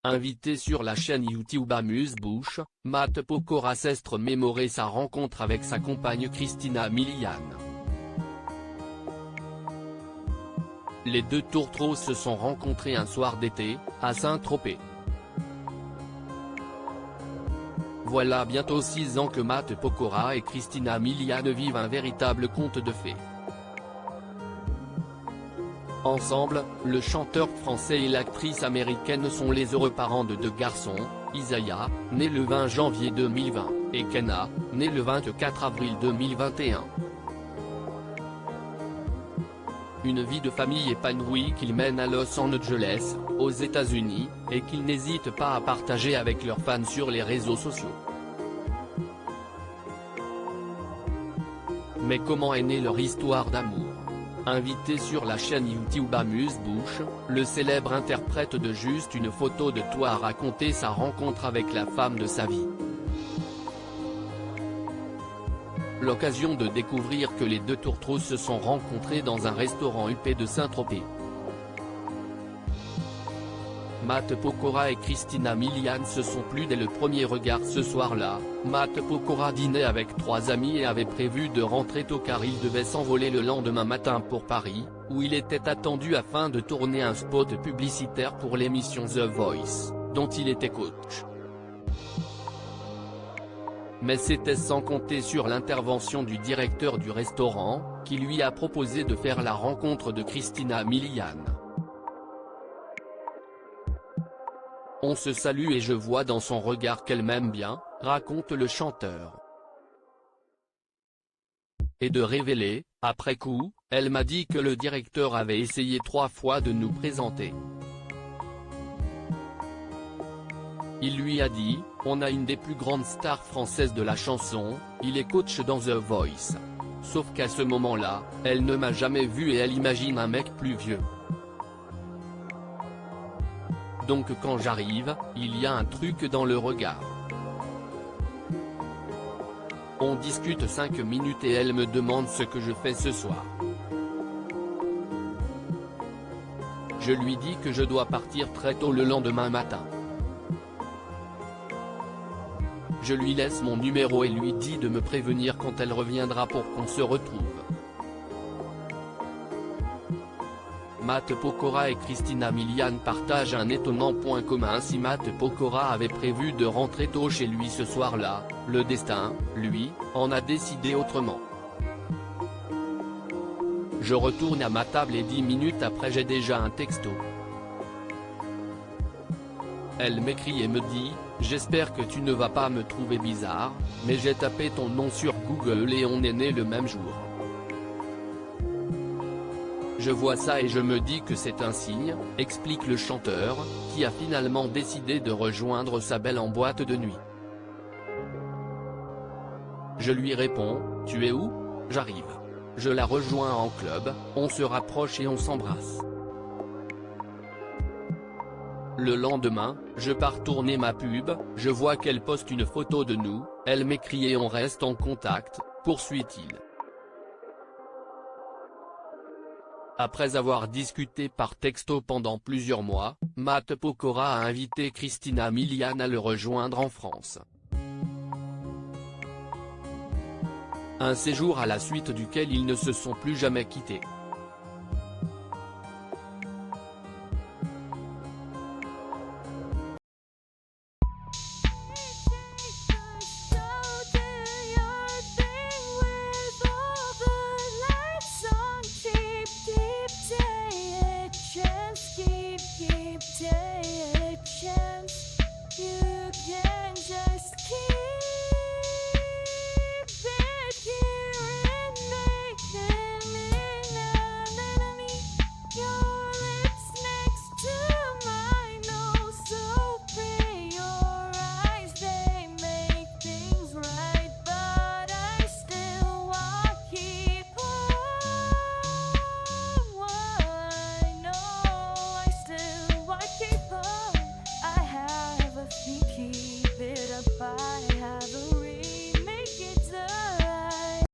Invité sur la chaîne YouTube Amuse-Bouche, Matt Pokora s'est mémoré sa rencontre avec sa compagne Christina Milian. Les deux tourtereaux se sont rencontrés un soir d'été, à Saint-Tropez. Voilà bientôt 6 ans que Matt Pokora et Christina Milian vivent un véritable conte de fées. Ensemble, le chanteur français et l'actrice américaine sont les heureux parents de 2 garçons, Isaiah, né le 20 janvier 2020, et Kenna, né le 24 avril 2021. Une vie de famille épanouie qu'ils mènent à Los Angeles, aux États-Unis, et qu'ils n'hésitent pas à partager avec leurs fans sur les réseaux sociaux. Mais comment est née leur histoire d'amour? Invité sur la chaîne YouTube Amuse-Bouche, le célèbre interprète de Juste une photo de toi a raconté sa rencontre avec la femme de sa vie. L'occasion de découvrir que les deux tourtereaux se sont rencontrés dans un restaurant huppé de Saint-Tropez. Matt Pokora et Christina Milian se sont plu dès le premier regard ce soir-là. Matt Pokora dînait avec 3 amis et avait prévu de rentrer tôt car il devait s'envoler le lendemain matin pour Paris, où il était attendu afin de tourner un spot publicitaire pour l'émission The Voice, dont il était coach. Mais c'était sans compter sur l'intervention du directeur du restaurant, qui lui a proposé de faire la rencontre de Christina Milian. On se salue et je vois dans son regard qu'elle m'aime bien, raconte le chanteur. Et de révéler, après coup, elle m'a dit que le directeur avait essayé 3 fois de nous présenter. Il lui a dit, on a une des plus grandes stars françaises de la chanson, il est coach dans The Voice. Sauf qu'à ce moment-là, elle ne m'a jamais vu et elle imagine un mec plus vieux. Donc quand j'arrive, il y a un truc dans le regard. On discute 5 minutes et elle me demande ce que je fais ce soir. Je lui dis que je dois partir très tôt le lendemain matin. Je lui laisse mon numéro et lui dis de me prévenir quand elle reviendra pour qu'on se retrouve. Matt Pokora et Christina Milian partagent un étonnant point commun. Si Matt Pokora avait prévu de rentrer tôt chez lui ce soir-là, le destin, lui, en a décidé autrement. Je retourne à ma table et 10 minutes après j'ai déjà un texto. Elle m'écrit et me dit, j'espère que tu ne vas pas me trouver bizarre, mais j'ai tapé ton nom sur Google et on est né le même jour. Je vois ça et je me dis que c'est un signe, explique le chanteur, qui a finalement décidé de rejoindre sa belle en boîte de nuit. Je lui réponds, tu es où? J'arrive. Je la rejoins en club, on se rapproche et on s'embrasse. Le lendemain, je pars tourner ma pub, je vois qu'elle poste une photo de nous, elle m'écrit et on reste en contact, poursuit-il. Après avoir discuté par texto pendant plusieurs mois, Matt Pokora a invité Christina Milian à le rejoindre en France. Un séjour à la suite duquel ils ne se sont plus jamais quittés.